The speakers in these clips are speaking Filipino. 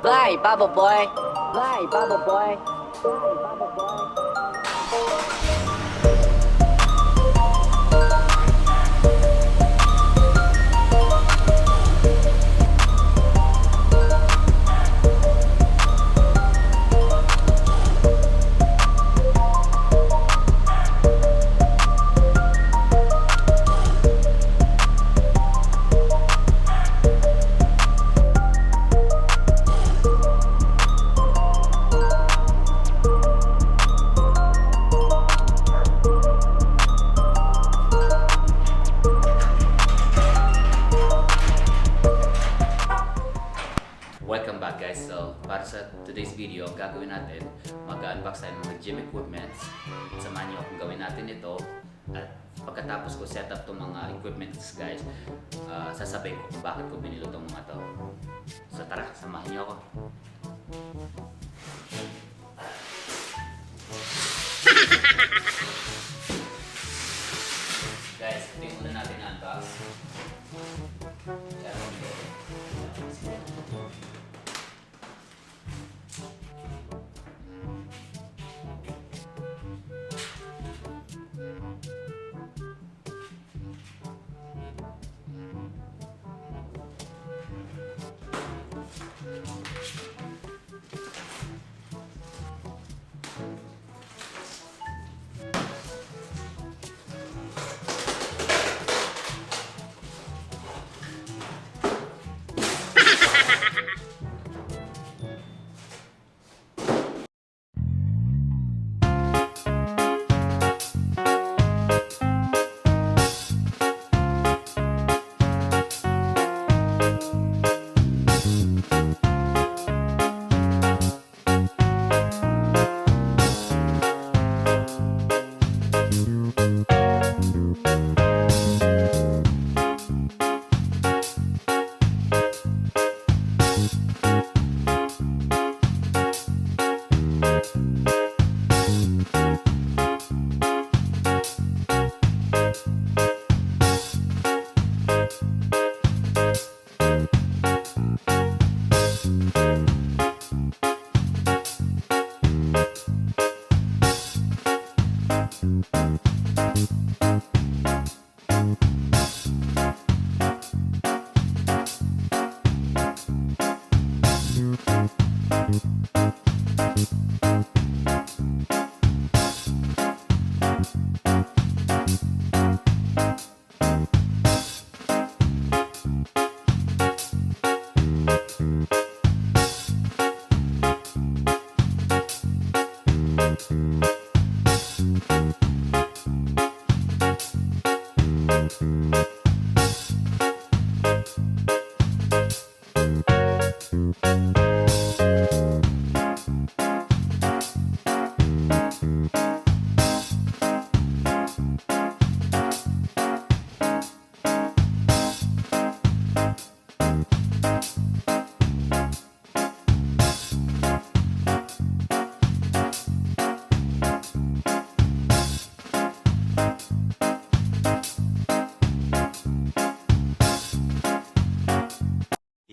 Vai, Bubble Boy. Vai, Bubble Boy. Vai, Bubble Boy. Welcome back guys. So, para sa today's video, ang gagawin natin, mag-unbox tayo ng mga gym equipments. Samahan niyo kung gawin natin ito. At pagkatapos ko set up itong mga equipments guys, sasabihin ko kung bakit ko binilo itong mga to. So tara, samahan niyo ako. Guys, ito yung muna natin na-unbox.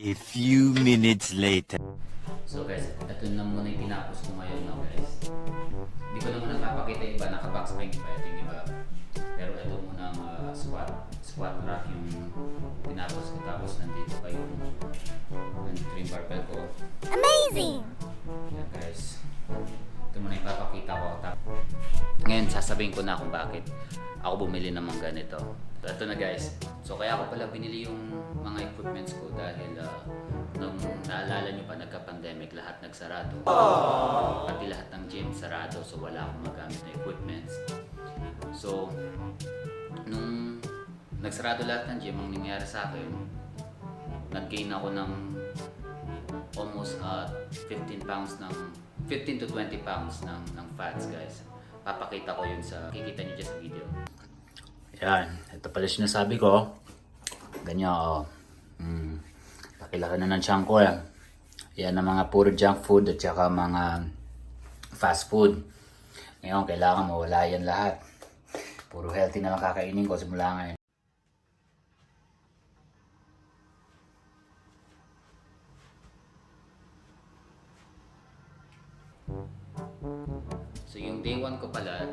A few minutes later. So guys, ito na muna yung tinapos ko ngayon na guys. Hindi ko naman napapakita yung iba, naka-box pa yung iba. Pero ito muna ang squat rack yung tinapos ko. Tapos nandito pa yung barbell ko. Amazing! Yan guys. Ito muna yung papakita ko. Ngayon sasabihin ko na kung bakit ako bumili ng mga ganito. So ito na guys. So kaya ako pala binili yung mga equipments ko dahil nung naalala nyo pa nagka-pandemic, lahat nagsarado. Pati lahat ng gym sarado, so wala akong magamit na equipments. So nung nagsarado lahat ng gym, ang nangyari sa akin, nag-gain ako ng almost 15 to 20 pounds ng fats guys. Papakita ko yun sa, kikita nyo dyan sa video. Yan, ito pala sinasabi ko. Ganyan o. Pakilaki na ng tiyan ko eh. Yan ang mga puro junk food at saka mga fast food. Ngayon, kailangan mawala yan lahat. Puro healthy na lang kakainin ko simula ngayon. So yung day 1 ko pala,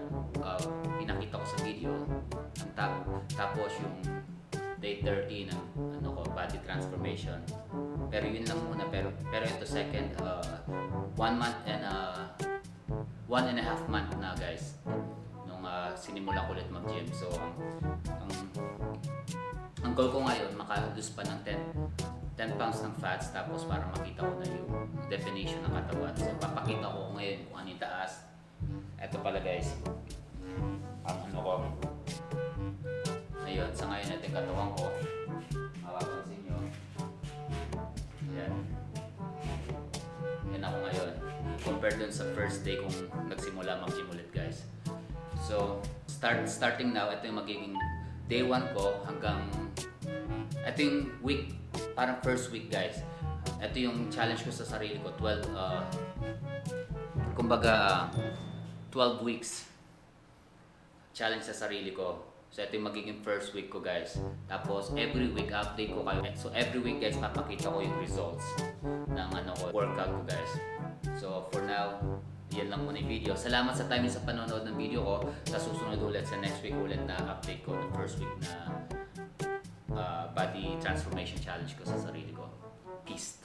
pinakita ko sa video, ang tapos yung day 30 ng body transformation. Pero yun lang muna, pero ito second, 1 month and 1.5 month na guys, nung sinimulan ko ulit mag-gym. So ang goal ko ngayon, maka-lose pa ng 10 pounds ng fats, tapos para makita ko na yung definition ng katawan. So papakita ko ngayon kung ano yung taas. Ito pala guys, ang ko. Ayun, sa ngayon natin katawan ko, mapapansin nyo. Yan. Yan ako ngayon. Compared dun sa first day kung nagsimula mag-gym ulit guys. So, starting now, ito yung magiging day 1 ko hanggang ito yung week, parang first week guys. Ito yung challenge ko sa sarili ko, 12 weeks challenge sa sarili ko. So ito yung magiging first week ko guys. Tapos every week update ko kayo. So every week guys papakita ko yung results ng workout ko guys. So for now, yan lang muna yung video. Salamat sa time sa panonood ng video ko. Sa susunod ulit, sa next week ulit na update ko ng first week na body transformation challenge ko sa sarili ko. Peace.